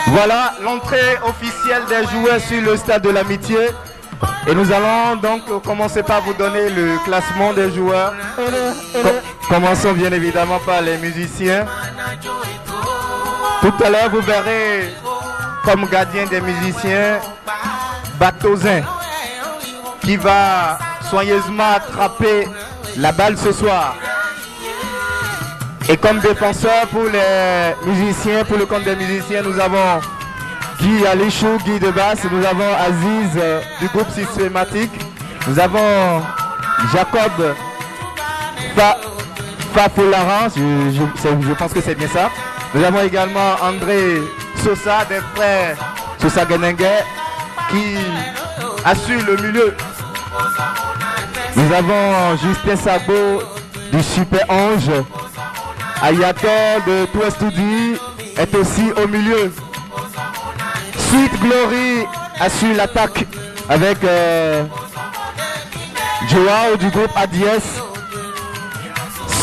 Voilà l'entrée officielle des joueurs sur le stade de l'Amitié. Et nous allons donc commencer par vous donner le classement des joueurs. Commençons bien évidemment par les musiciens. Tout à l'heure, vous verrez comme gardien des musiciens Batozin qui va soigneusement attraper la balle ce soir. Et comme défenseur pour les musiciens, pour le compte des musiciens, nous avons Guy Alichou, Guy de basse, nous avons Aziz du groupe Systématique, nous avons Jacob Fafolaran, je pense que c'est bien ça. Nous avons également André Sosa, des frères Sosa Genengue, qui assure le milieu. Nous avons Justin Sabo du Super Ange. Ayator de Touestoudi est aussi au milieu. Sweet Glory assure l'attaque avec Joao du groupe ADS,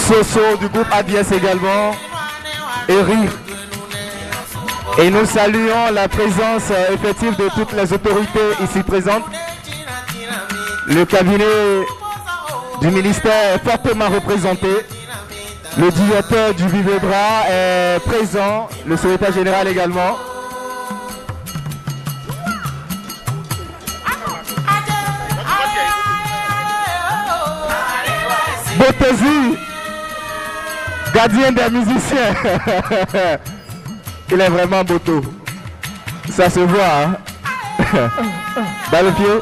Soso du groupe ADS également, et Rire. Et nous saluons la présence effective de toutes les autorités ici présentes. Le cabinet du ministère est fortement représenté. Le directeur du Vivedra est présent, le secrétaire général également. Botezi, gardien des musiciens. Il est vraiment boto. Ça se voit, hein? Dans le pied.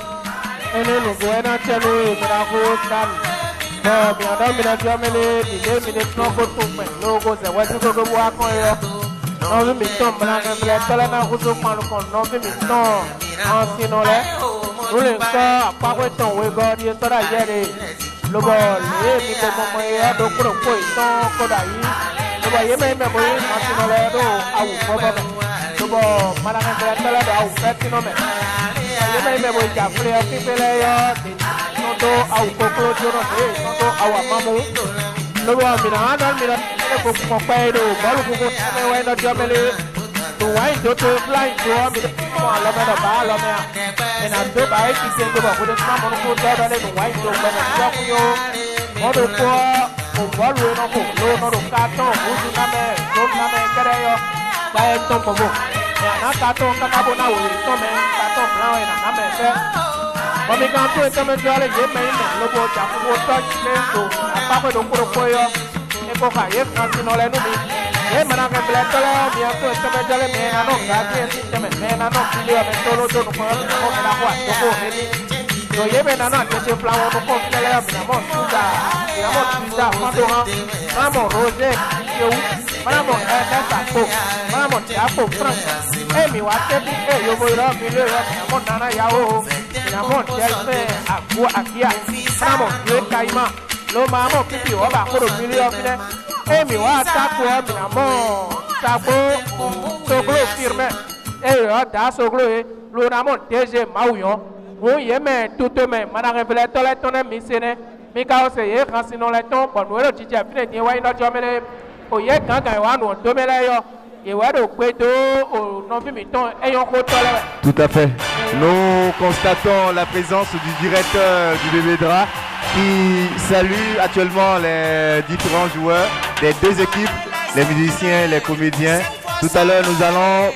Tout à fait. Nous constatons la présence du directeur du Vivedra qui salue actuellement les différents joueurs. des deux équipes, les musiciens, les comédiens. Tout à l'heure, nous allons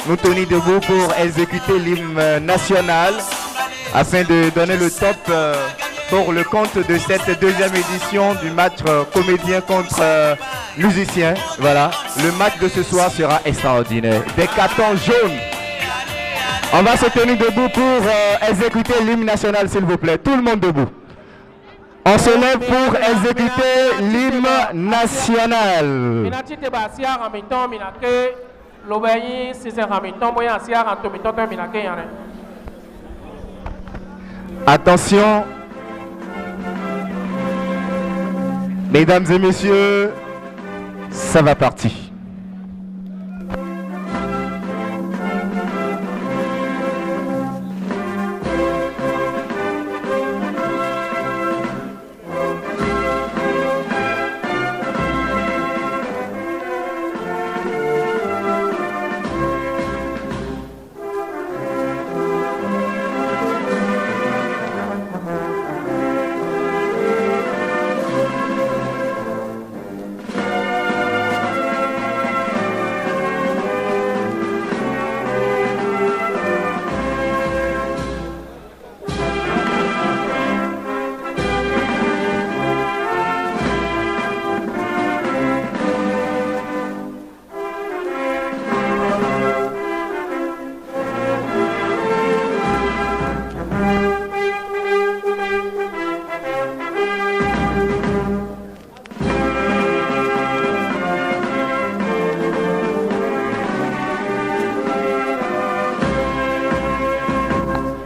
nous tenir debout pour exécuter l'hymne national afin de donner le top pour le compte de cette deuxième édition du match comédien contre musicien. Voilà, le match de ce soir sera extraordinaire. Des cartons jaunes. On va se tenir debout pour exécuter l'hymne national, s'il vous plaît. Tout le monde debout. On se lève pour exécuter l'hymne national. Attention. Mesdames et messieurs, ça va partir.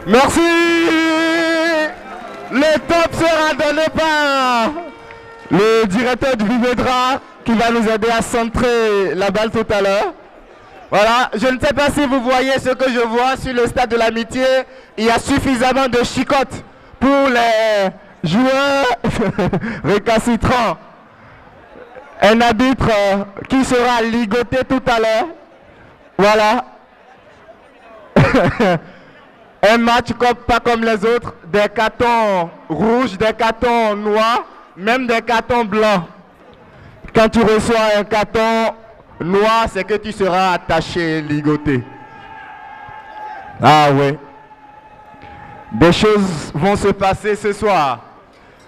Merci. Le top sera donné par le directeur du Bibedra qui va nous aider à centrer la balle tout à l'heure. Voilà, je ne sais pas si vous voyez ce que je vois sur le stade de l'Amitié. Il y a suffisamment de chicottes pour les joueurs récalcitrants. Un arbitre qui sera ligoté tout à l'heure. Voilà. Un match pas comme les autres, des cartons rouges, des cartons noirs, même des cartons blancs. Quand tu reçois un carton noir, c'est que tu seras attaché, ligoté. Ah oui. Des choses vont se passer ce soir.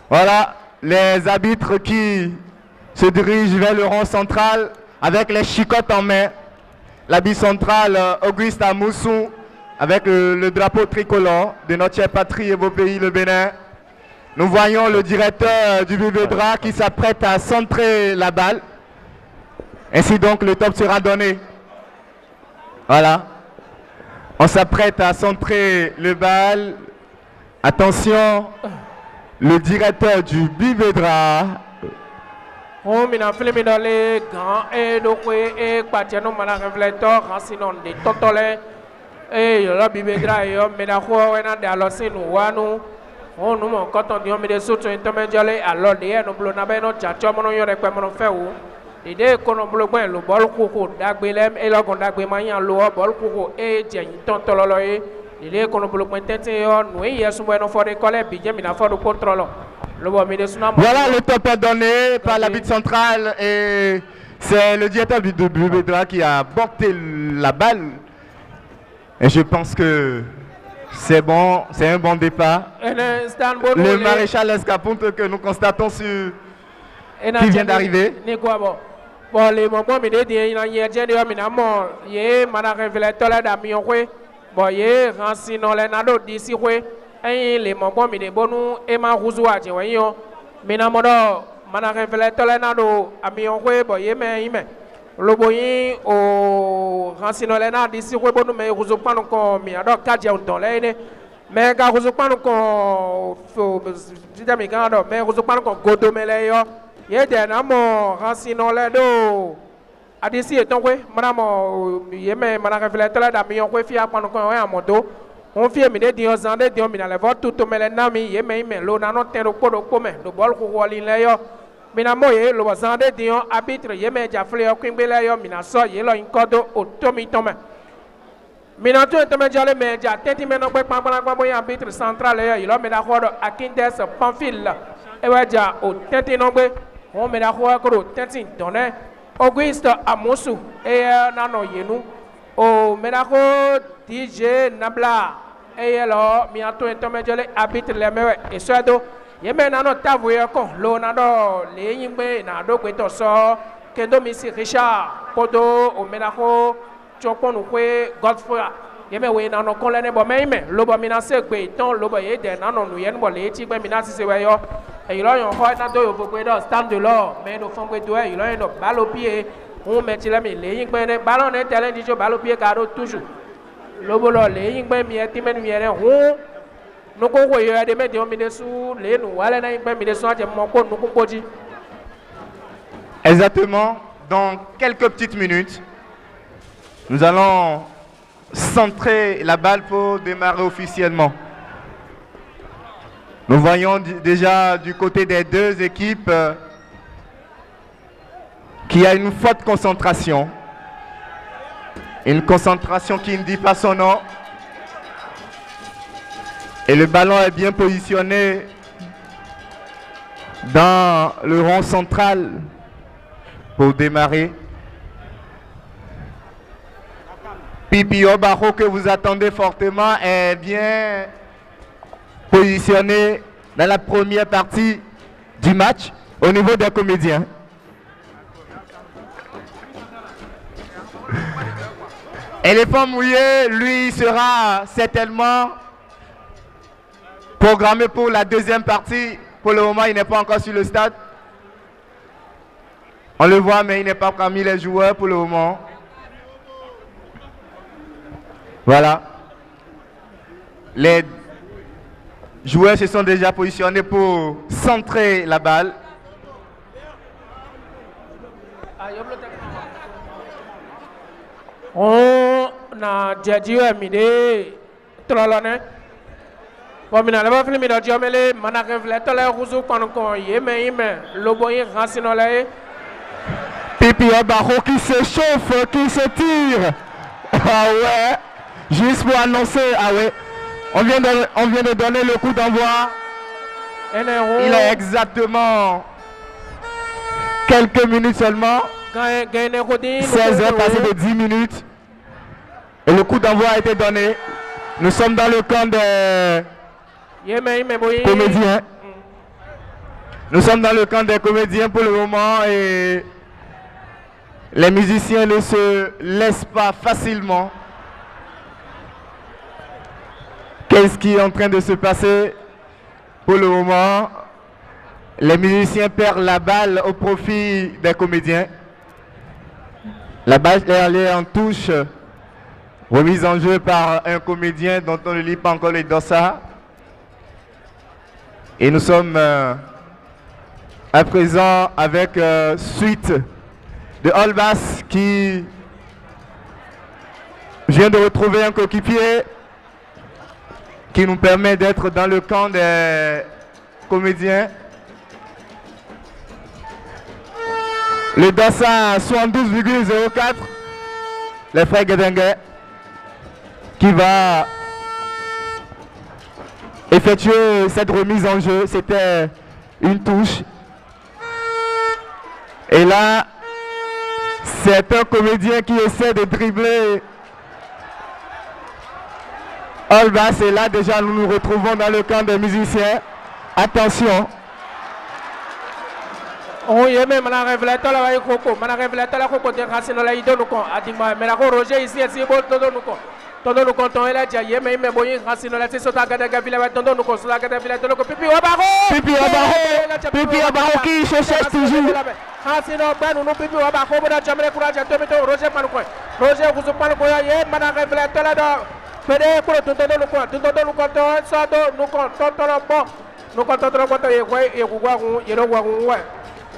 Voilà, les arbitres qui se dirigent vers le rond central avec les chicottes en main. L'arbitre central, Auguste Amoussou, avec le drapeau tricolore de notre chère patrie et beau pays, le Bénin. Nous voyons le directeur du Bibedra qui s'apprête à centrer la balle. Ainsi donc, le top sera donné. Voilà. On s'apprête à centrer le balle. Attention, le directeur du Bibedra. On m'a filmé dans les grands et donc et Patiano m'a révélateur, sinon des totolets. Et le Bibedra et on met la foi et on a lancé nous wanu. On nous quand on dit on met des sauts intermédiaires alors derrière nous blonds n'avons pas tchatcho mon yore quoi mon fait ou. L'idée qu'on a bloqué le bol coco d'agbelem et là qu'on d'agbemayan le bol coco et tiens tontololoye. L'idée qu'on a bloqué tête et nous hier sur nos forêts collègues bien mais la forêt de contrôle. Voilà, le top est donné par l'arbitre central et c'est le directeur du Bibedra qui a porté la balle. Et je pense que c'est bon, c'est un bon départ. Le maréchal Escaponte que nous constatons sur qui vient d'arriver. Bon, les moments, mais il y a des gens qui ont révélateur d'Amion. Bon, il y a Rancino Lenado d'ici. Et les moments, mais des bons Emma Rouzoua, tu vois, mais n'a pas révélateur Lenado Amion. Bon, il y a le boy au Rancino Lenado d'ici. Bon, mais Rouzoua pas encore mis à donc 4 dans l'année. Mais quand Rouzoua pas encore, mais Rouzoua pas encore Godomele. Il y a des gens Rancino Lenado. A d'ici et donc, madame, il y a un révélateur d'Amion qui a pris un moto. On fait des dios en des dios, mais la voix tout au melenami, il y a même l'eau dans notre terre au commun, le bol pour aller là. Mais la moye, le voisin des dios arbitre, il y a même déjà fleur, Quimbelayo, Minaso, il y a un code au Tommy. Minato intermédiaire, mais déjà, tête, mais non, pas un arbitre central, il a mis la roue à Kindes, Pamphile, et ouais, déjà, au tête nombre. on met la roi Koro, Tentin, Donné, Auguste Amosu, et Nano Yenou, au Ménako DJ Nabla, et alors, bientôt, intermédiaire, habite les meilleurs et Suado, Yemen Nano Tavouyako, Lonado, les Yimbe, Nado, Quetoso, Kendo Missi Richard, Podo, au Ménako, Chopon, Godfrey. Yeme we na no kolene bo meime lobo mina se gbe ton lobo ye de na no nu yen bo le ti gbe mina si se we yo e yo yon ho na do yo bo gbe do stand de lo me no fon gbe do e yo no balo pie on me ti le mi le yin gbe ne ballon ne tele di jo balo pie ka do toujours lobo lo le yin gbe mi e ti me nu yere hu no ko wo yo de me de o mi de su le nu wale na yin gbe mi de su ate mo ko nu ko poji. Exactement, dans quelques petites minutes, nous allons centrer la balle pour démarrer officiellement. Nous voyons déjà du côté des deux équipes qu'il y a une forte concentration. Une concentration qui ne dit pas son nom. Et le ballon est bien positionné dans le rond central pour démarrer. Pipi Obaro, que vous attendez fortement, est bien positionné dans la première partie du match au niveau des comédiens. Éléphant mouillé, lui, sera certainement programmé pour la deuxième partie. Pour le moment, il n'est pas encore sur le stade. On le voit, mais il n'est pas parmi les joueurs pour le moment. Voilà. Les joueurs se sont déjà positionnés pour centrer la balle. On a dit midi trolone. Bon, mina le bafili mina diomele mana reflète le rouge kon yeme lobo yi rasinole. Pipi Obaro qui se chauffe, qui se tire. Ah ouais. Juste pour annoncer, ah ouais, on vient de donner le coup d'envoi. Il est exactement quelques minutes seulement. 16h passé de 10 minutes. Et le coup d'envoi a été donné. Nous sommes dans le camp des comédiens. Nous sommes dans le camp des comédiens pour le moment et les musiciens ne se laissent pas facilement. Qu'est-ce qui est en train de se passer pour le moment? Les musiciens perdent la balle au profit des comédiens. La balle est allée en touche, remise en jeu par un comédien dont on ne lit pas encore les dossards. Et nous sommes à présent avec Suite de Olbas qui vient de retrouver un coéquipier qui nous permet d'être dans le camp des comédiens. Le Dossa 72,04, les frères Guédengue, qui va effectuer cette remise en jeu. C'était une touche. Et là, c'est un comédien qui essaie de dribbler Olbas, et là déjà nous nous retrouvons dans le camp des musiciens. Attention. On y est même à la révélateur là, la révélateur là, côté racine là, il donne compte. Adima, mais la Roger ici, c'est bon, donne nous compte. Donne nous compte, on est là, j'ai mais boy, racine là, c'est sur ta gade gavila, donne nous compte, sur la gade gavila, donne nous compte. Pipi Obaro, Pipi Obaro, Pipi Obaro qui cherche toujours. Racine ben nous Pipi Obaro, on a jamais courage, Roger Paloucoin, Roger vous parle quoi, yé, mana révélateur là. Pede pour tout donner nous compte, ça donne nous compte, bon, nous compte trop compte, et vous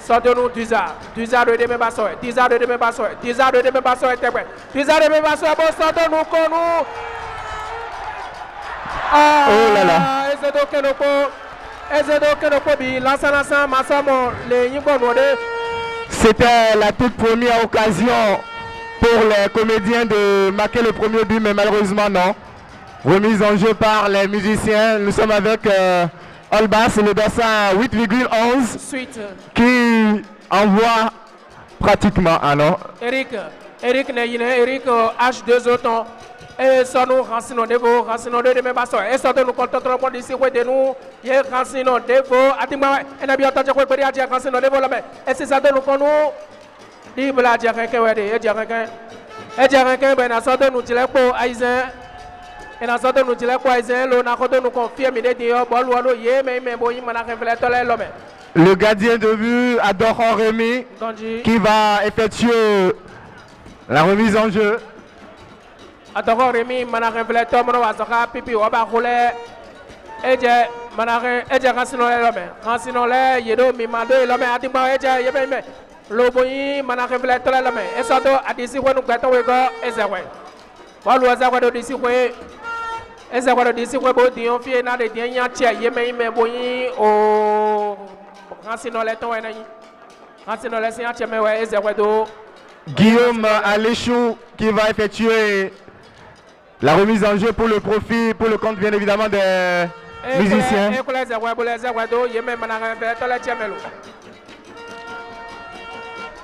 sortez-nous 10 heures de demain basso, 10 heures de demain basso, 10 heures de demain basso, 10 heures de demain basso, bon, sortez-nous qu'on nous. Oh là là. C'était la toute première occasion pour les comédiens de marquer le premier but, mais malheureusement non. Remise en jeu par les musiciens. Nous sommes avec Olbas, le dossard 8,11 Suite. qui envoie pratiquement. Ah non. Eric Neyine, Eric H2 autant. Et ça nous rancino devo, rancino de mes bassos. Et ça nous compte trop d'ici, ouais, de nous. Yé rancino devo, atima, et n'a bien entendu quoi, pédia, rancino devo la main. Et c'est ça de nous qu'on nous. Dis, bla, diarrhée, ouais, et diarrhée. Et diarrhée, ben, à ça de nous, tu l'as pour Aizen. Et dans ça de nous, tu l'as pour Aizen, l'on a nous confirme, il est dit, oh, bon, l'eau, yé, mais, bon, il m'a révélé tout l'homme. Le gardien de but, Adoran Rémi, qui va effectuer la remise en jeu. Adoran Rémi, m'a révélé tout l'homme, pipi, on va rouler. Et j'ai manaré, et j'ai racinon l'homme. Racinon les, yedo, mimado, l'homme, a dit, bah, et j'ai, yé, mais, l'oboyi, m'a révélé tout l'homme. Et ça, a dit, si vous nous gâtons, et c'est vrai. Voilà, vous avez dit, si vous et ça va dire si vous avez dit, on fait un des derniers tiers, yé, mais, boyi, au. Guillaume Aléchou qui va effectuer la remise en jeu pour le profit, pour le compte bien évidemment des musiciens.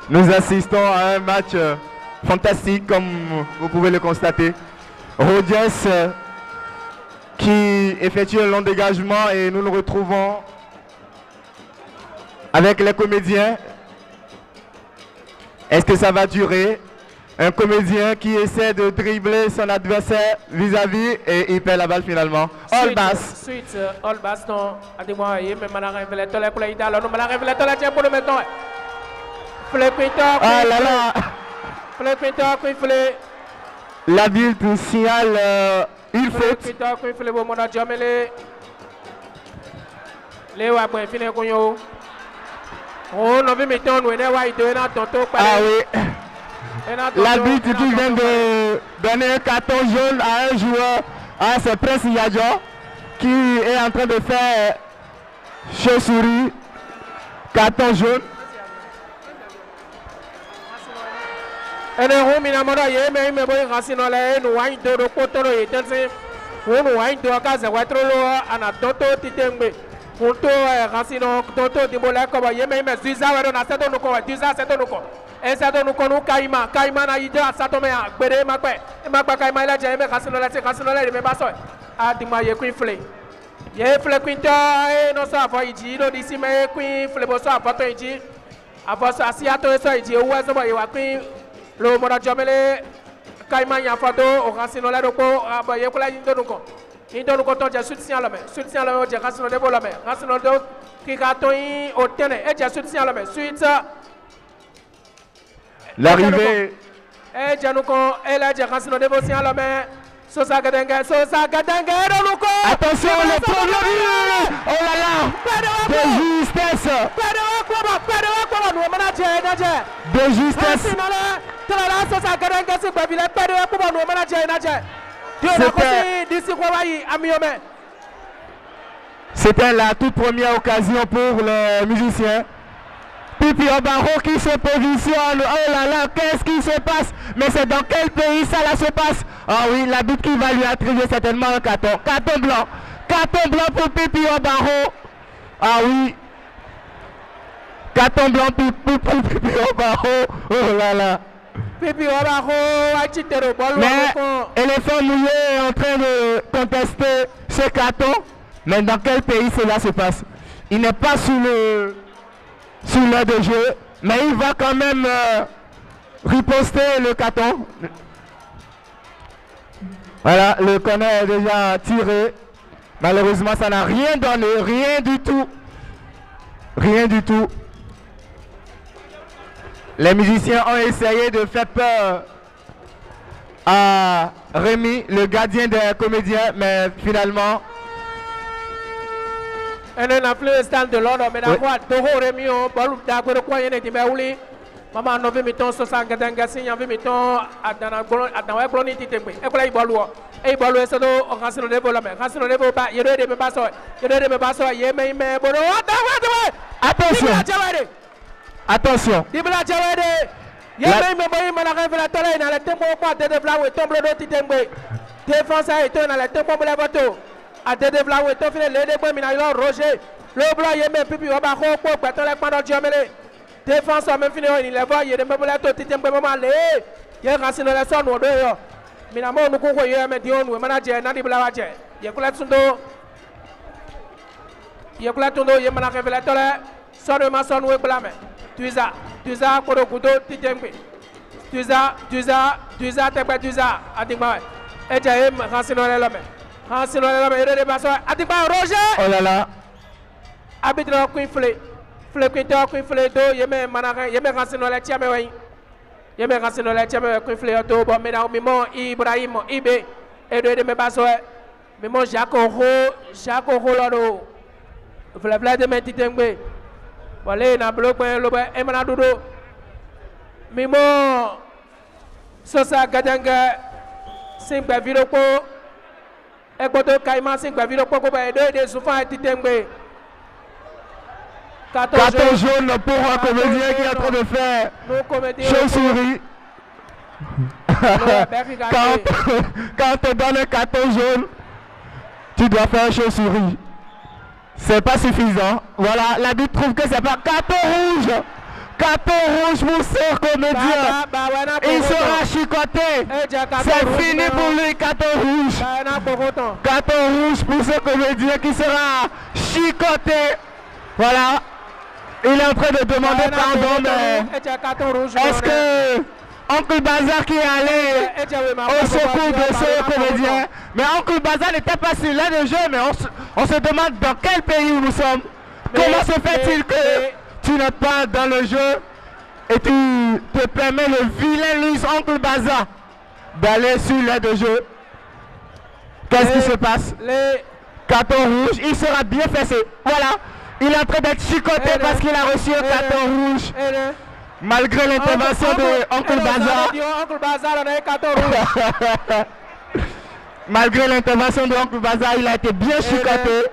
Nous assistons à un match fantastique comme vous pouvez le constater. Rodiès qui effectue un long dégagement et nous nous retrouvons avec les comédiens. Est-ce que ça va durer? Un comédien qui essaie de dribbler son adversaire vis-à-vis et il perd la balle finalement. Olbas. Suite, Olbas, non. Dis-moi, mais on a révélé tout le play d'alors. On a révélé tout le pour le maintenant. Ah là là. L'arbitre signale une faute. Ah oui. L'arbitre qui vient de donner un carton jaune à un joueur, c'est Prince Yadjo, qui est en train de faire chauve-souris. Carton jaune. Punto Racino Toto di Moleco, Yemen, Zuza, Nasato Nuko, Duza Satonuko, Esato Nuko, Kaima, Kaimana Ida, Satomea, Bere Makwe, Makaima, Jame, Casinola, Casinola, Mebaso, Adima Queen Flay. Ye Flequinta, no Savo, Gino, Dissime, Queen Flebosa, Patoji, Avos Asiato, Soji, who was about your Queen, Lomora Jamele, Kaima Yafado, or Racinola, Abayola Indonuko. Il donne le coton de soutien à la main. Soutien à la main, j'ai raciné de la main. Raciné de qui gâteau au tenez. Et j'ai soutien à la main. Suite. L'arrivée. Et j'ai nous con. Et là, j'ai raciné de à la main. Sosa Gadenga, Sosa Gadenga, attention, le premier. Oh là là. De justesse. De justesse. C'était la toute première occasion pour les musiciens. Pipi Obaro qui se positionne. Oh là là, qu'est-ce qui se passe? Mais c'est dans quel pays ça là se passe? Ah oui, l'arbitre qui va lui attribuer certainement un carton. Carton blanc. Carton blanc pour Pipi Obaro. Ah oui. Carton blanc pour Pipi Obaro. Oh là là. Mais Éléphant Mouillé est en train de contester ce carton. Mais dans quel pays cela se passe? Il n'est pas sous l'air de jeu, mais il va quand même riposter le carton. Voilà, le corner est déjà tiré. Malheureusement, ça n'a rien donné, rien du tout. Rien du tout. Les musiciens ont essayé de faire peur à Rémi, le gardien des comédiens, mais finalement... Et on a plus le stand de l'ordre, mais d'abord, Toro Rémi, on va d'accord de quoi il est dit, maman, on veut mettre 60 gadangasi, on veut mettre à dans la colonie de Témé. Et quoi, il va louer. Et il va louer ça, on va se le développer. On va se le développer. Il y a des passos. Il y a des passos. Il y a des passos. Attention. Attention. Dibla Jawade. Yémen me mana révélé tolé dans le tempo quoi de développer tombe de Témé. Défense est dans le tempo de la bateau. à dédé vlaou et tout fini les deux mina il Roger le blanc il met pipi on va quoi pour les pendant Diamele défense même fini il les voit il est même là tout titem moment les il racine la son ou deux mina mo nous ko yo mais dion ou manager na di blawa je il ko la tundo il ko la tundo il mana révéler tole son ma son ou blame tuza ko do kudo titem tuza te tuza adigba et j'ai racine la main Hansi no la meilleure dépassement. Adigba Roger. Oh là là. Arbitre Queen Flé. Flé Queen Flé do yeme manaka yeme Hansi no la tiame wai. Yeme Hansi no la tiame Queen Flé do bon mais dans mimo Ibrahim Ibe et de me basso. Mimo Jacques Ro là do. Flé de metitengbe. Voilà na bloc lo ba emana dodo. Mimo Sosa Gadanga Simba Viroko Ekoto Kaima Simba Viroko ko ba de souvent titengbe 14 jaunes pour un comédien qui est en train de faire chauve-souris. Quand on te donne 14 jaunes, tu dois faire chauve-souris. C'est pas suffisant. Voilà, l'arbitre trouve que c'est pas carton rouge. Carton rouge pour ce comédien. Il sera chicoté. C'est fini pour lui, carton rouge. Carton rouge pour ce comédien qui sera chicoté. Voilà. Il est en train de demander pardon, mais est-ce que Oncle Bazar qui est allé au secours de ce comédien, mais Oncle Bazar n'était pas sur l'aide de jeu, mais on se demande dans quel pays nous sommes. Comment se fait-il que tu n'es pas dans le jeu et tu te permets le vilain Luis Oncle Bazar d'aller sur l'aide de jeu? Qu'est-ce qui se passe? Carton rouge, il sera bien fessé. Voilà. Il est en train d'être chicoté parce qu'il a reçu un carton rouge. Malgré l'intervention de Oncle Bazar. Malgré l'intervention de Oncle Bazar, il a été bien chicoté.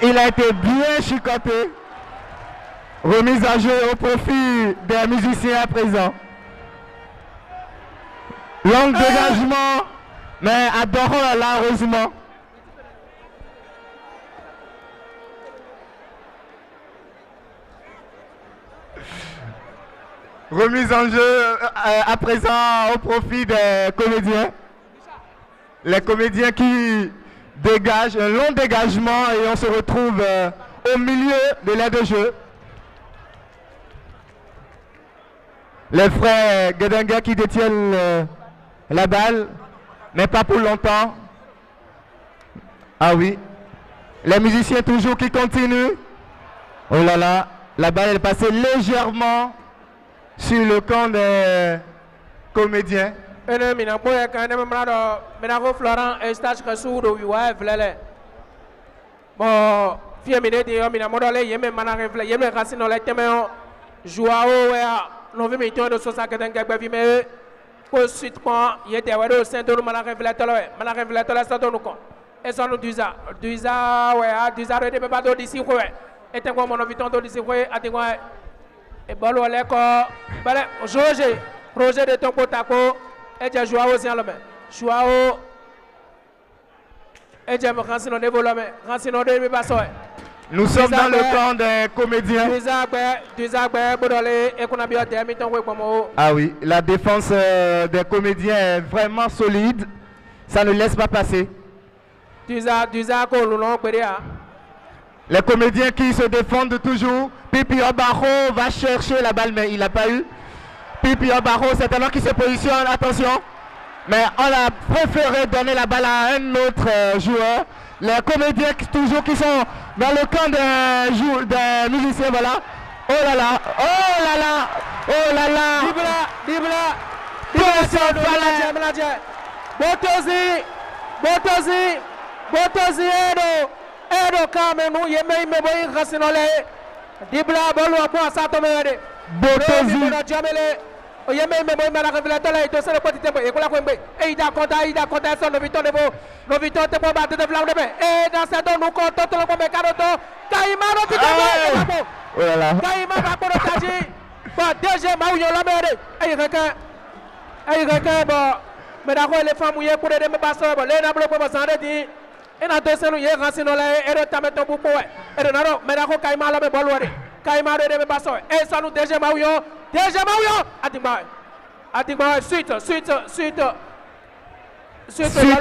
Il a été bien chicoté. Remise à jeu au profit des musiciens à présent. Long dégagement, mais adorant là, heureusement. Remise en jeu à présent au profit des comédiens. Les comédiens qui dégagent un long dégagement et on se retrouve au milieu de l'aire de jeu. Les frères Gedenga qui détiennent la balle, mais pas pour longtemps. Ah oui. Les musiciens toujours qui continuent. Oh là là, la balle est passée légèrement sur le camp des comédiens. Et bon, Roger de ton potako, et j'ai joué aussi à l'homme. Joao, et j'ai Rancino de Volome, Rancino de Basso. Nous sommes dans le camp des comédiens. Ah oui, la défense des comédiens est vraiment solide. Ça ne laisse pas passer. Les comédiens qui se défendent toujours. Pipi Obaro va chercher la balle, mais il n'a pas eu. Pipi Obaro, c'est un homme qui se positionne, attention. Mais on a préféré donner la balle à un autre joueur. Les comédiens toujours qui sont dans le camp des musiciens, voilà. Oh là là, oh là là, oh là là. Dibla, Botozi, Edo Kamenu, Yemei Meboy Rasinole, Dibla, Bolo, Satomede, Botozi, Jamele, Yemei Meboy Maracavilatela, et le petit tempo, et Kolakwembe, Eida Conta, son Novito de Bo, Novito de Boba de Vlaude, et dans sa donne, nous comptons le Caroto, Caimano Tito, Caimano Taji, but deuxième, Mauyo Lamere, Erika, bon. Mais d'accord, les femmes, il y a pour les bassins, les nablos pour s'en dire. Et dans deux semaines, il y a un sinon là, et le tamet au bout. Et le naro, mais d'accord, Kaima la bolware. Kaima de bassins. Et ça nous déjà maouyo. Déjà maouyo. Adigba, suite. Suite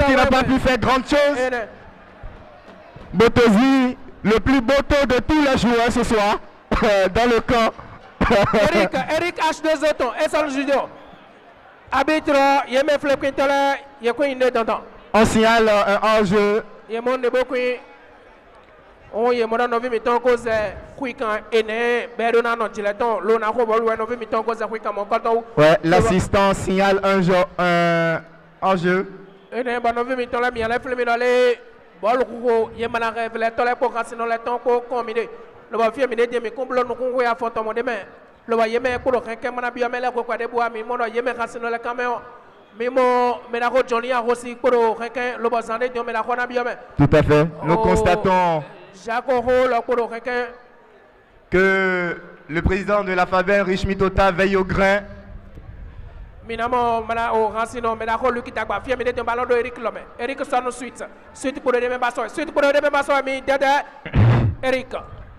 qui n'a pas pu faire grande chose. Botozi, le plus beau de tous les joueurs ce soir, dans le camp. Eric H2 Zoton, et ça le judo. Arbitre, il y a mes flips qui étaient là, il y a quoi une dedans. On signale un hors-jeu. Il y a mon de beaucoup. On y est mon novi miton cause quican et né, Berdona non dileton, l'on a revolé novi miton cause quican mon coton. Ouais, l'assistant signale un hors-jeu. Et né, bon novi miton là, bien les flips dans les bol rougo, il y a mon révélé, tous les programmes sinon les temps qu'on combine. Le va faire miner des mes complot, nous qu'on voit à fond mon demain. Le va y mettre pour le requin, mon abi, mais la quoi de bois, mais mon y met racine le caméo. Mais mon, mais la route Johnny a aussi pour le requin, le bazar de Dieu, mais la quoi n'a bien. Tout à fait. Nous constatons que le président de la Faber, Rich Mitota, veille au grain. Minamo, au Rancino, mais la rôle qui t'a pas fait, mais des ballons de Eric Lomé. Eric sonne suite. Suite pour le demi basson. Suite pour le demi basson, mais Eric.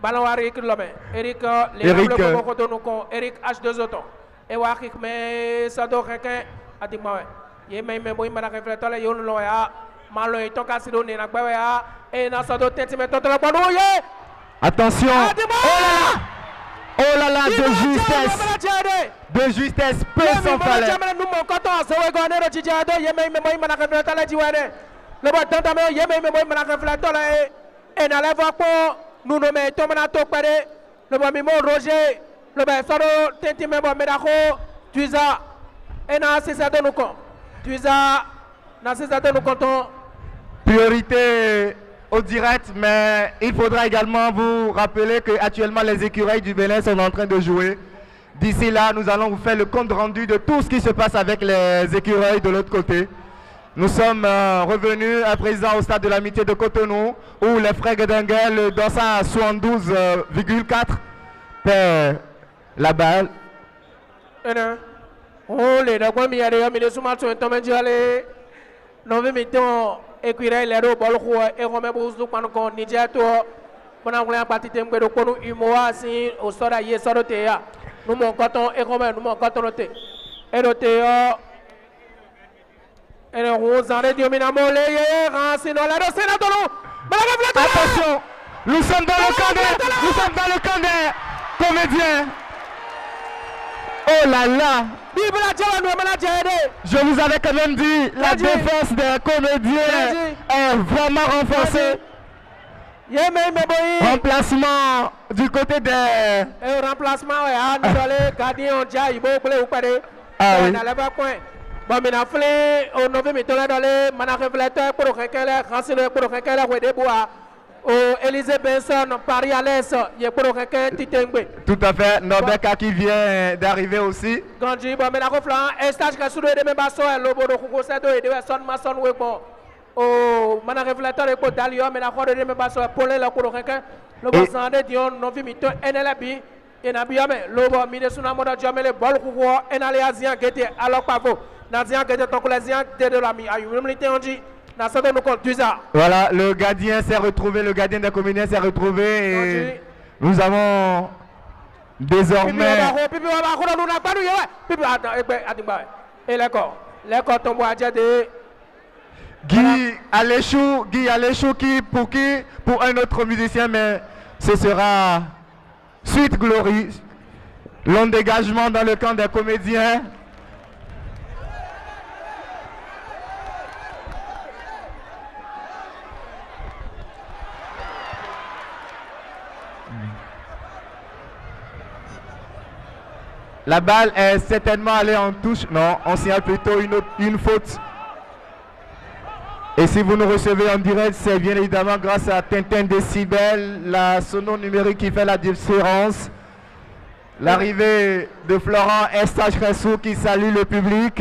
Ballon à Eric Lomé. Eric, les ballons de nous con. Eric H2 Zoton. Et Warik, mais ça doit requin. A dit moi, il m'a même moi, il m'a réfléchi, il y a un loya. Malo est en cas de donner la baie et dans sa tête, tu mets ton téléphone. Attention! Oh là là, de justesse! De justesse, peu sans fallait. Nous mon coton, ça va gagner le Tijado, il y a même moi, il m'a réfléchi à la Diwane. Le bâton d'amé, il y a même moi, il m'a réfléchi à la et dans la voie pour nous nommer Tomana Tokpade, le Mamimo Roger, le Bessaro, Tentimemo Medako, Tuisa, et dans ces adons nous compte. Tuisa, dans ces adons nous comptons. Priorité au direct, mais il faudra également vous rappeler que actuellement les écureuils du Bénin sont en train de jouer. D'ici là, nous allons vous faire le compte rendu de tout ce qui se passe avec les écureuils de l'autre côté. Nous sommes revenus à présent au stade de l'amitié de Cotonou, où les frères Guédenguel, dans sa 72,4, perd la balle. Oh, les dagouins, il y a des hommes, ils sont mal sur un tombe d'y nous mettons écurie les roues et Romain Bouzou quand on Niger toi on a voulu partir de nous pour nous humour si au sort d'ailleurs sort de théâtre nous mon coton et Romain nous mon coton noté et le théâtre et le rose en Dieu minamo les racines la dossier là nous attention nous sommes dans le camp des comédiens. Oh là là! Je vous avais quand même dit, la défense des comédiens est vraiment renforcée. Remplacement du côté des... Remplacement, gardien, il bon, mais on fait, on a mis dans les manifestants pour que Élisée Benson, Paris à l'Est, il y a pour le Titengbe. Tout à fait, Nobeka qui vient d'arriver aussi. Gandhi, bon, mais la reflan, un stage qui a soudé de mes bassons, le bon de Kukoseto et de Son Masson Webo. Oh, mon révélateur est pour Dalio, mais la croix de mes bassons, pour les locaux, le bassin de Dion, non vimito, NLB, et Nabiame, le bon, Mide Sunamoda Jamel, Bol Kuko, NLA Azian, Gete, alors Pavo, Nazian, Gete, ton collègue, de l'ami, à l'humilité, on dit. Voilà, le gardien s'est retrouvé, le gardien de la comédien s'est retrouvé et nous avons désormais... Et l'accord tombe à Djadé. Guy Aléchou pour un autre musicien, mais ce sera Suite Glory, long dégagement dans le camp des comédiens. La balle est certainement allée en touche. Non, on signale plutôt une faute. Et si vous nous recevez en direct, c'est bien évidemment grâce à Tintin Décibel, la sono numérique qui fait la différence. L'arrivée de Florent Estage Ressou qui salue le public.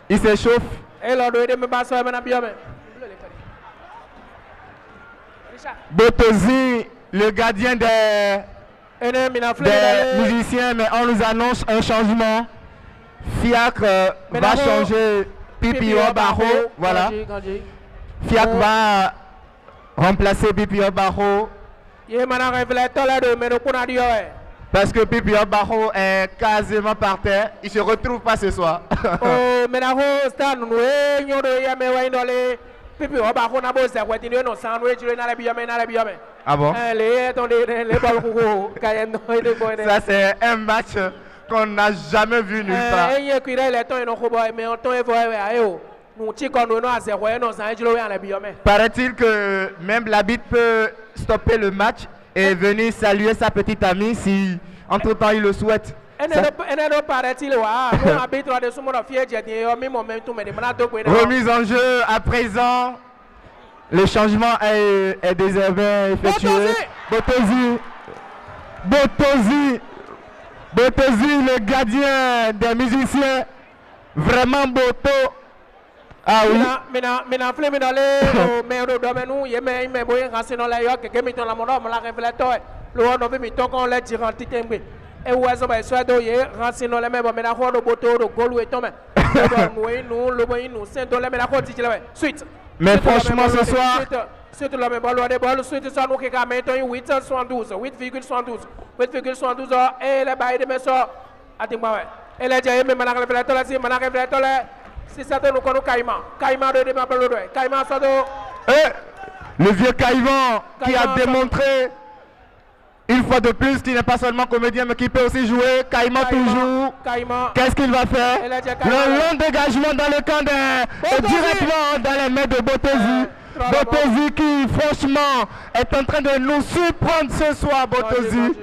Il s'échauffe. Botozi, le gardien des musiciens, mais on nous annonce un changement. Fiacre va changer Pipi Obaro. Voilà. Fiacre va remplacer Pipi Obaro. Parce que Pipi Obaro est quasiment par terre. Il ne se retrouve pas ce soir. Ah bon? Ça c'est un match qu'on n'a jamais vu nulle part. Paraît-il que même l'arbitre peut stopper le match et venir saluer sa petite amie si entre-temps il le souhaite. Remise en jeu à présent. Le changement est désormais effectué. Botozi, le gardien des musiciens. Vraiment Boto. Ah oui. Mais franchement ce soir, le vieux Caïman qui a démontré une fois de plus qu'il n'est pas seulement comédien mais qui peut aussi jouer. Caïman toujours. Qu'est-ce qu'il va faire? Le long dégagement dans le camp directement dans les mains de Botozi. Botozi qui franchement est en train de nous surprendre ce soir. Botozi.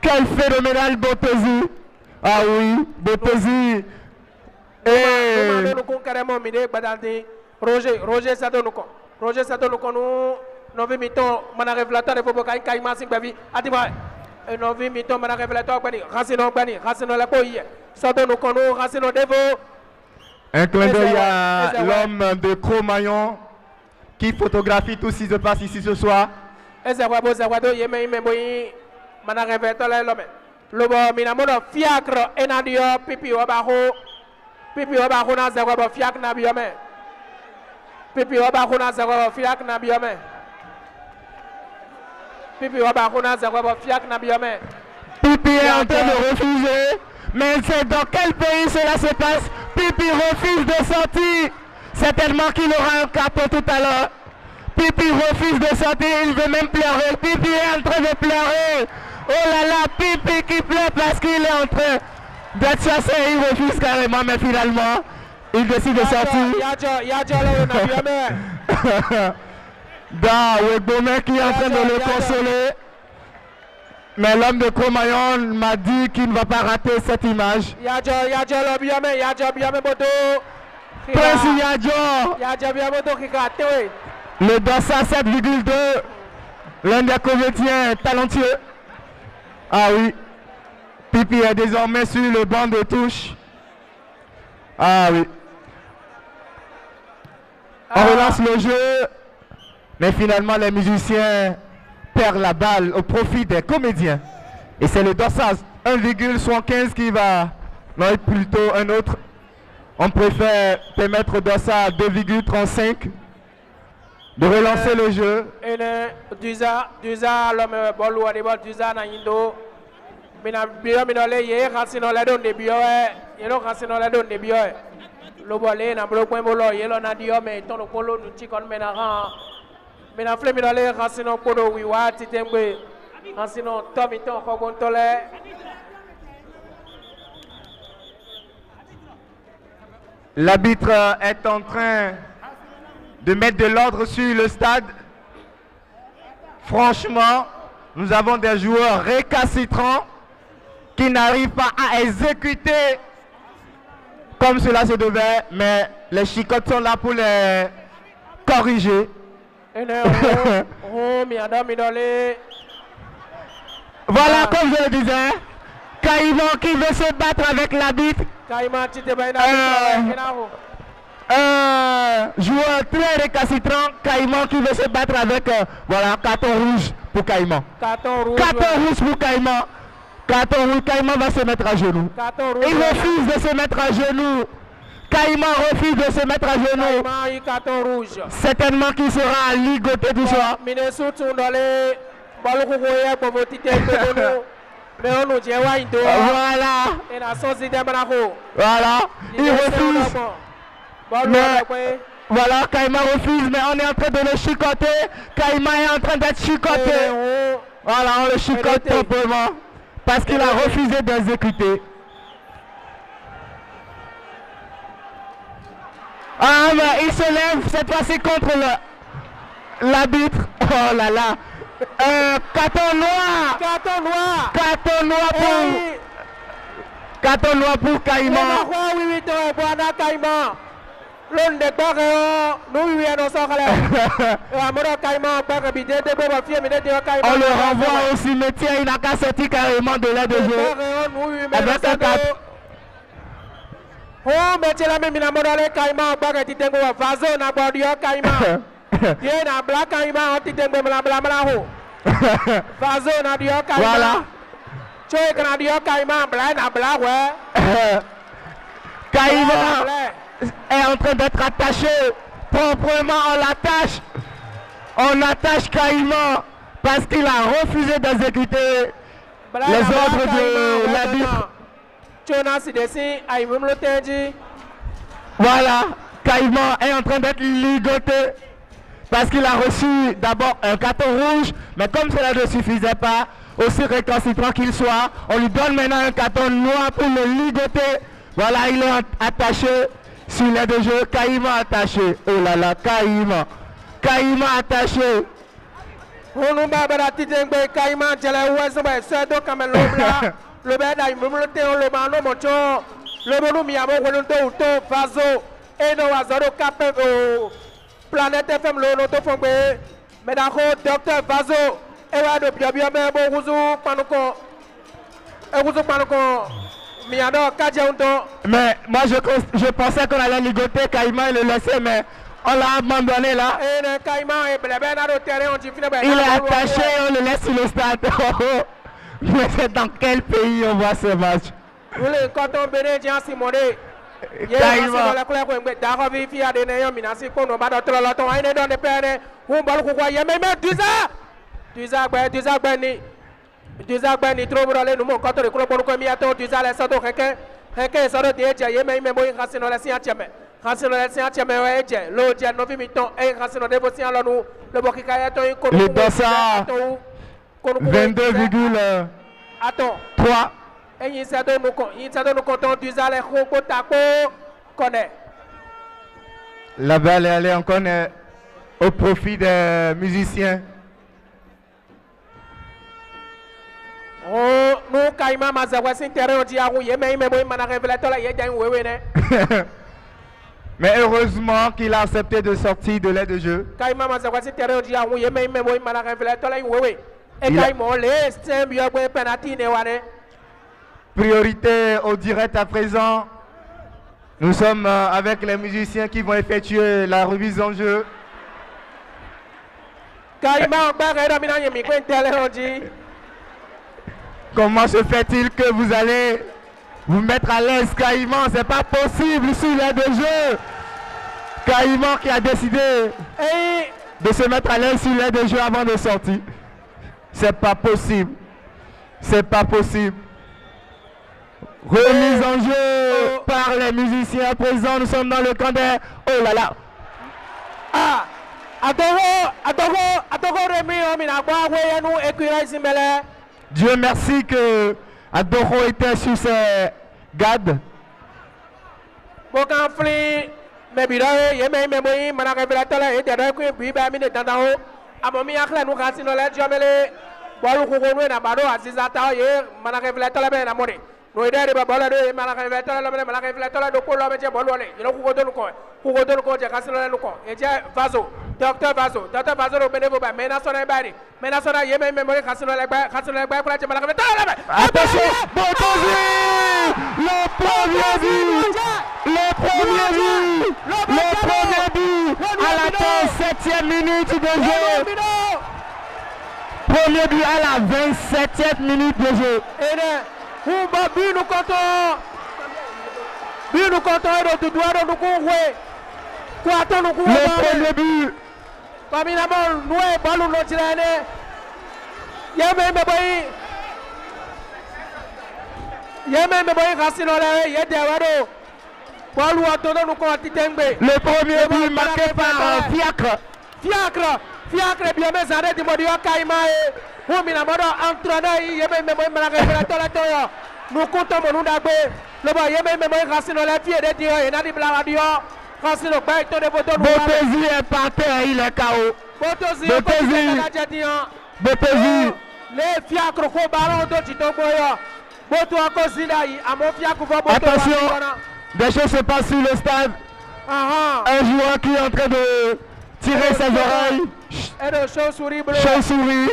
Quel phénoménal Botozi. Ah oui, Botozi. Roger Sadonouko nous novi miton mana révélateur de football Caïman sing bavi atima novi miton mana révélateur bani Racino la koyi Sadonouko nous Racino devo. Un clin d'œil à l'homme de Cro-Magnon qui photographie tout ce qui se passe ici ce soir. Mana révélateur l'homme lobo minamono fiacre enadio Pipi Obaro na zagwa fiacre na biome. Pipi Obaro na zagwa fiacre na biome. Pipi est en train de refuser, mais c'est dans quel pays cela se passe? Pipi refuse de sortir. Certainement qu'il aura un carton tout à l'heure. Pipi refuse de sortir, il veut même pleurer. Pipi est en train de pleurer. Oh là là, Pipi qui pleure parce qu'il est en train d'être chassé. Il refuse carrément, mais finalement, il décide de sortir. Wegbomé qui est en train de le consoler. Mais l'homme de Cro-Magnon m'a dit qu'il ne va pas rater cette image. Prince le Dossa 7,2. L'un des comédiens talentueux. Ah oui. Pipi est désormais sur le banc de touche. Ah oui. On relance le jeu. Mais finalement, les musiciens perdent la balle au profit des comédiens. Et c'est le Dossas 1,75 qui va... Non, plutôt un autre. On préfère permettre au Dossas 2,35 de relancer le jeu. L'arbitre est en train de mettre de l'ordre sur le stade. Franchement, nous avons des joueurs récalcitrants qui n'arrivent pas à exécuter comme cela se devait, mais les chicottes sont là pour les corriger. Voilà, comme je le disais, Caïman qui veut se battre avec l'arbitre. Un joueur très récalcitrant, Caïman qui veut se battre avec voilà, carton rouge pour Caïman. Carton rouge. Carton rouge pour Caïman. Carton rouge, Caïman va se mettre à genoux. Carton rouge. Il refuse de se mettre à genoux. Caïman refuse de se mettre à genoux. Caïman, il carton rouge. Certainement qu'il sera ligoté tout ça. Minnesota, on allait. Voilà. Voilà. Il refuse. Mais, voilà, Caïman refuse, mais on est en train de le chicoter. Caïman est en train d'être chicoté. Voilà, on le chicote proprement. Parce qu'il a refusé d'exécuter. Ah, mais il se lève cette fois-ci contre l'arbitre. Oh là là. Carton noir. Carton noir. Carton noir pour. Carton noir pour Caïman. On le renvoie au cimetière, il n'a qu'à sortir carrément de l'aide de jeu. Avec un carton. Oh, mais tu l'as mis dans le caïman, tu t'es un vaso, n'a pas dit caïman. Tu es un black caïman, tu t'es un blabla. Vaso, n'a dit caïman. Voilà. Tu es un dit caïman, bla, ouais. Caïman est en train d'être attaché. Proprement, on l'attache. On attache Caïman parce qu'il a refusé d'exécuter les ordres de l'arbitre. Voilà, Caïman est en train d'être ligoté parce qu'il a reçu d'abord un carton rouge, mais comme cela ne suffisait pas, aussi récalcitrant qu'il soit, on lui donne maintenant un carton noir pour le ligoter. Voilà, il est attaché sur l'aide de jeu. Caïman attaché. Oh là là, Caïman. Caïman attaché. Le beda il me le mano mocho le bonu mi amo wonu to vaso e no wazoro cap planète FM le no to fongbe me da ko docteur vaso e wa do bia me bo wuzu panuko e wuzu panuko mi ado kaje unto. Mais moi je pensais qu'on allait ligoter Caïman et le laisser, mais on l'a abandonné là. Il est attaché, on le laisse sur le stade. Mais c'est dans quel pays on voit ce match? Le Dossa 22,3. La balle est allée encore au profit des musiciens. Oh, nous, Caïman, mais heureusement qu'il a accepté de sortir de l'aide de jeu. Priorité au direct à présent. Nous sommes avec les musiciens qui vont effectuer la remise en jeu. Comment se fait-il que vous allez vous mettre à l'aise, Caïman? C'est pas possible sur l'aide de jeu. Caïman qui a décidé de se mettre à l'aise sur l'aide de jeu avant de sortir. C'est pas possible. C'est pas possible. Remise en jeu par les musiciens présents. Nous sommes dans le camp des... Oh là là. Ah, Dieu merci que Adoro était sur ses gardes. No ida de babola de malaka vetala la malaka vetala do ko lo be je bolole yo ko do ko je kasino le ko e je vaso docteur vaso ro benevo ba mena sona bari mena sona yeme memory kasino le ba ko la je malaka vetala la. Attention, Botozi, le premier but à la 7e minute de jeu Premier but à la 27e minute de jeu. Et nous comptons. But nous comptons et nous dois nous courir. Le premier but. Parmi la balle, nous avons ballon de tirane. Yémen Beboy Rassinole, Yedewado. Le premier but marqué par Fiacre. Fiacre, bien mais arrête de Modio Kaimae. Ouminamodo, entraîneur, Yémen Beboy Malaga, nous comptons mon Nabé. Le boy Yémen Beboy Rassinole, fille de Dieu, et Nadi Blaradio. Botozi est par terre, il est KO. Botozi. Les fiacres au ballon de Titoboya. Attention, des choses se passent sur le stade. Un joueur qui est en train de tirer ses oreilles. Chauve-souris.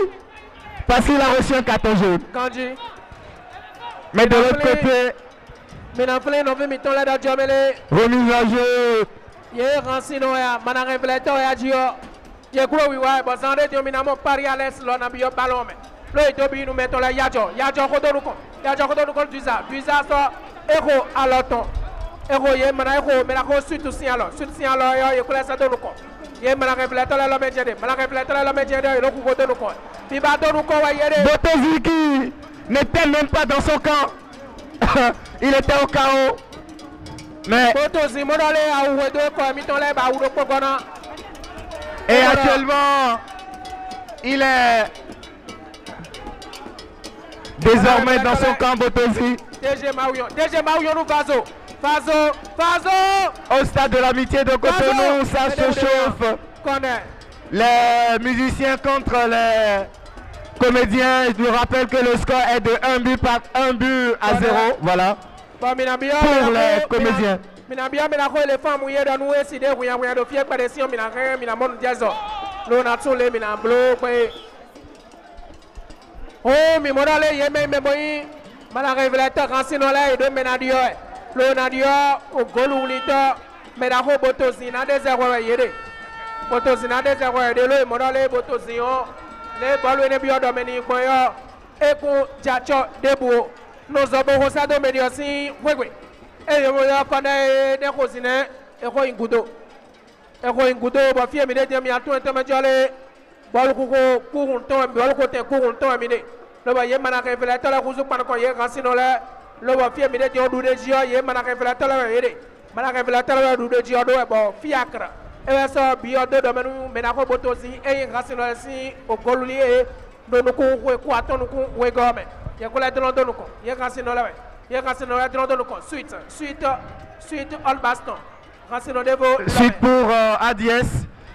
Parce qu'il a reçu un carton jaune. Mais de l'autre côté, remise à jeu. Duisa sort héros à l'automne. Héros yé mana héros mais la grosse suite aussi alors yo kula sa donu ko yé mana refléter la métier mana refléter la métier yo ko ko donu ko bi ba donu ko wa yéré Botozi qui n'était même pas dans son camp. Il était au chaos. Mais Botozi modolé a oué de ko mi ton le ba ou do ko gona. Et actuellement il est désormais dans son camp Botozi. DG Maouyon nous Fazo. Au stade de l'amitié de Cotonou, ça se chauffe. Les musiciens contre les comédiens. Je vous rappelle que le score est de 1 but à 0. Voilà. Pour les comédiens. Oh, mi morale yeme memoyi mala révélateur rancinole de menadio le nadio au golulito medaho botozina des zéro yede botozina des zéro de le morale botozio le balo ne bio domeni koyo eko jacho debu nos obo sa do mediosi wegwe e yo ya kone de kozine eko ingudo bo fie mi de mi atu entemejole bol ko kurun to bol ko te kurun to mi de lo ba ye mana révélateur la kuzu pan ko ye rasino la lo ba fie mi de ti odu de jio ye mana révélateur la ye de mana révélateur la odu de jio do bo fiacre e so bi odo do menu me na ko botosi e rasino la si o goluli e do no ko ko atonu ko we gome ye ko la de do no ko ye rasino la de do no ko suite all baston rasino devo suite pour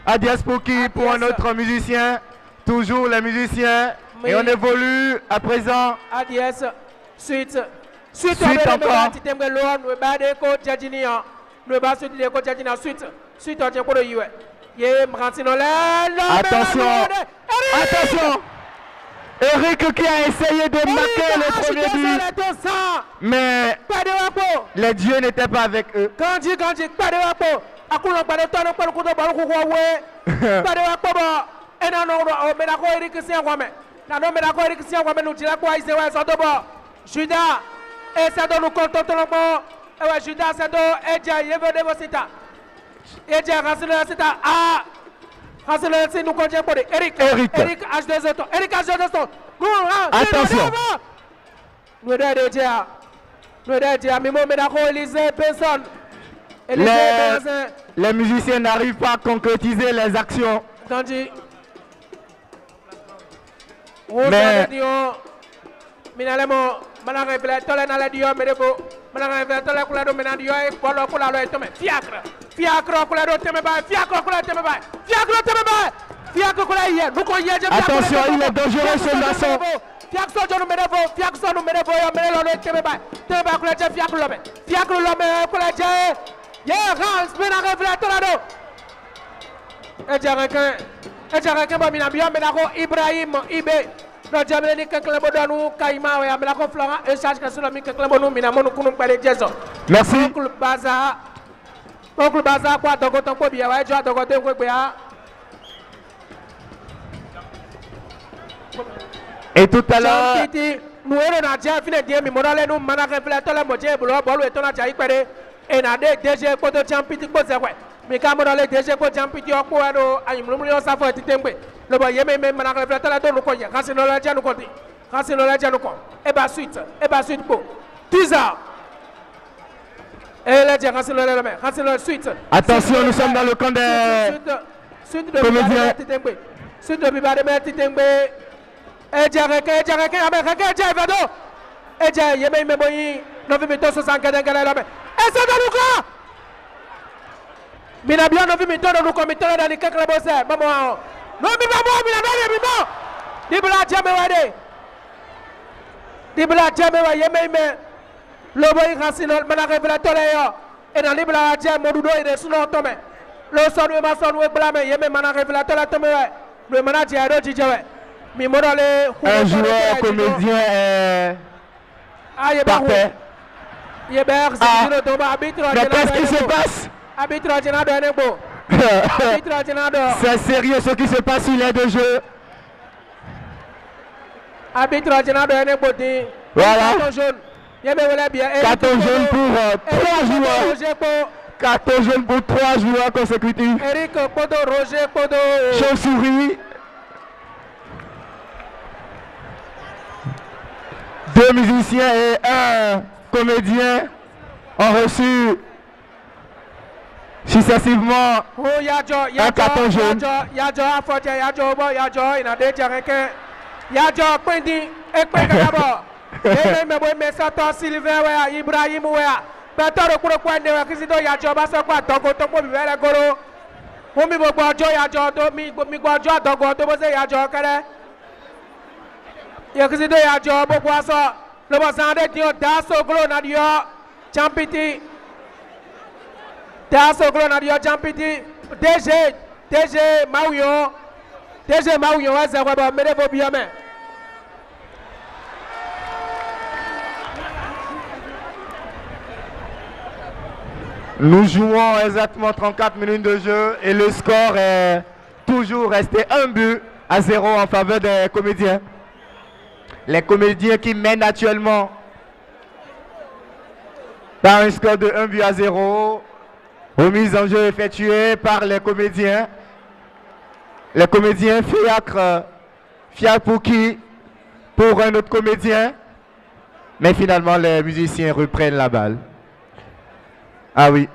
Adiès pour qui? Pour un autre musicien. Toujours les musiciens. Oui. Et on évolue à présent. Adiès. Suite encore. Attention. Eric qui a essayé de marquer le premier but. Mais les dieux n'étaient pas avec eux. Judas et ça donne nous compte Judas c'est do Edia yevede vosita Edia rasina nous compte pour Eric H2 auto Eric H2 attention nous Mimo Medako Élisée personne. Les musiciens n'arrivent pas à concrétiser les actions. Mais attention, il est dangereux ce garçon. Ibrahim Ibe no jameni ke klebo donu kayma wa amela ko Florent et charge que sur mi ke klebo nu mina monu kunu pale jeso. Merci. Oncle Baza kwa dogo ton ko biya wa jo dogo ten ko gbe ha. Et tout à l'heure, nous avons déjà fini de dire, mais nous avons fait tout le monde, et nous avons déjà fait le champiti. Mais quand nous avons déjà fait le champiti, nous avons fait le champiti. Le boy, il m'a fait tout le monde, quand c'est nous l'avons dit, quand c'est nous l'avons dit, et bien suite, pour 10 ans. Et là, quand c'est nous suite. Attention, nous sommes dans le camp des comédiens. Suite de Biba de Mertitembe. Et Jareke, et Jay, Yemé Meboyi, 9 minutes 64 et c'est dans le cas. Minabia 9 minutes dans le comité dans les quelques bossés. Maman, non, Dibla Jamewade. Dibla Jamewa Yemé, le boy Rassino, Manare Vlatoléo, et dans Libla Jam Modudo et de Suno Tome. Le son de ma son de blâme, Yemé Manare Vlatola Tome, le manager de Djijawe. Un joueur comédien est parfait. Mais qu'est-ce qui se passe? C'est sérieux ce qui se passe sur les deux jeux. Voilà. Carton jaune pour 3 joueurs. Carton jaune pour 3 joueurs consécutifs. Chauve-souris. 2 musiciens et 1 comédien ont reçu successivement un carton jaune. Yakisido ya jobo kwaso le bazande dio daso glo na dio champiti daso glo na dio champiti DG Mauyo eze kwa ba merevo biame Nous jouons exactement 34 minutes de jeu et le score est toujours resté 1-0 en faveur des comédiens. Les comédiens qui mènent actuellement par un score de 1-0, remise en jeu effectuée par les comédiens. Les comédiens fiacre pour qui? Pour un autre comédien. Mais finalement, les musiciens reprennent la balle. Ah oui.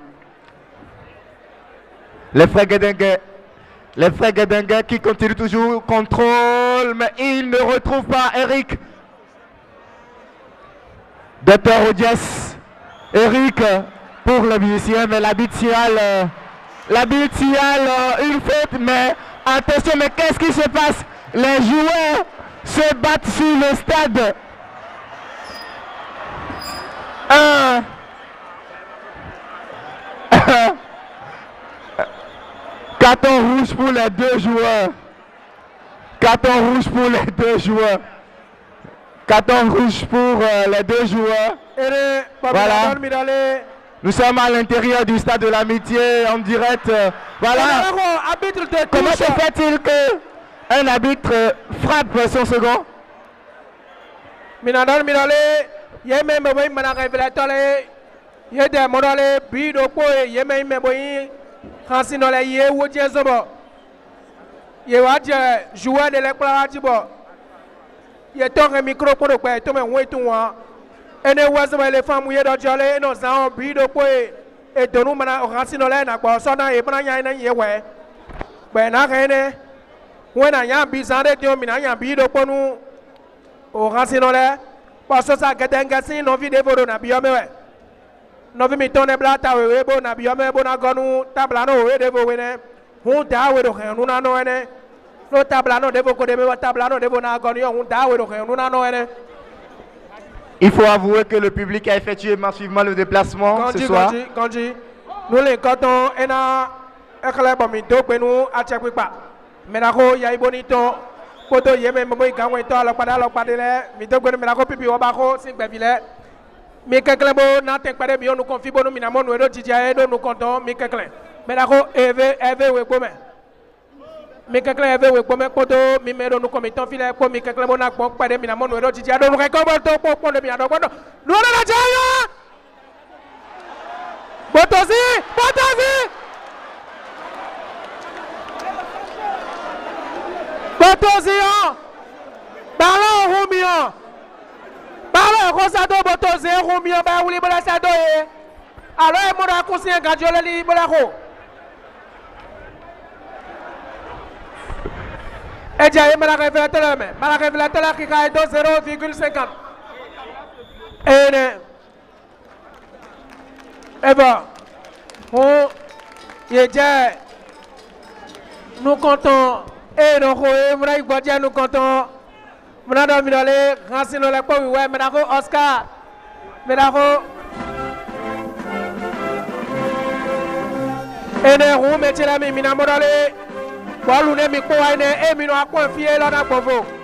Les frères Guédinguet qui continuent toujours, contrôle, mais ils ne retrouvent pas Eric. Docteur Odiès, Eric pour le musicien, mais l'habitual, une faute, mais attention, mais qu'est-ce qui se passe? Les joueurs se battent sur le stade. Carton rouge pour les 2 joueurs. Carton rouge pour les 2 joueurs. Carton rouge pour les 2 joueurs. Voilà. Nous sommes à l'intérieur du stade de l'Amitié en direct. Voilà. Comment se fait-il qu'un arbitre frappe son second? Kansino la ye wodje zobo ye wadje joueur de l'école adibo ye tonge micro ko do pe to me wetu wa ene wazo le fam ye do jole no zan bi do ko e donu mana Kansino la na ko so na e bana nya na ye we be na ka ene wena nya bi zan de dio mi na nya bi do ko nu o Kansino la pa so sa gadenga sin no vi de vodo na bi o me we Novi mitone blata we bo na biome bo na gonu tablano we devo wene hun da we do henu na no ene no tablano devo ko debe tablano devo na gonu hun da we do henu na no ene. Il faut avouer que le public a effectué massivement le déplacement ce soir. Kanji nous les cotons ena ekle bo mi do penu achepipa menako ya ibonito poto yeme mo ikanwe to lo pada le mi do penu menako pipi wo ba ko sin gbevile. Mikekle na tekpere bi onu konfi bonu minamo nu edo jija edo nu konton mikekle. Medako eve we gbome. mi kekle eve we kpome kpoto mi me do nu komiton file ko mi kekle bona kpon pade mi na mo no do titi ado nu ke ko to po de mi ado gbodo nu do na jayo botozi on ballon rumio ballon rosado botozi rumio ba wuli bola sado e alors e mo da conscient gadjole li bola ko et j'ai mal révélateur qui a 0,50 et bon nous comptons et nous comptons nous avons Oscar et nous mettons la mine à bon, nous ne mi ko ene e mi no akwa fie lo na povo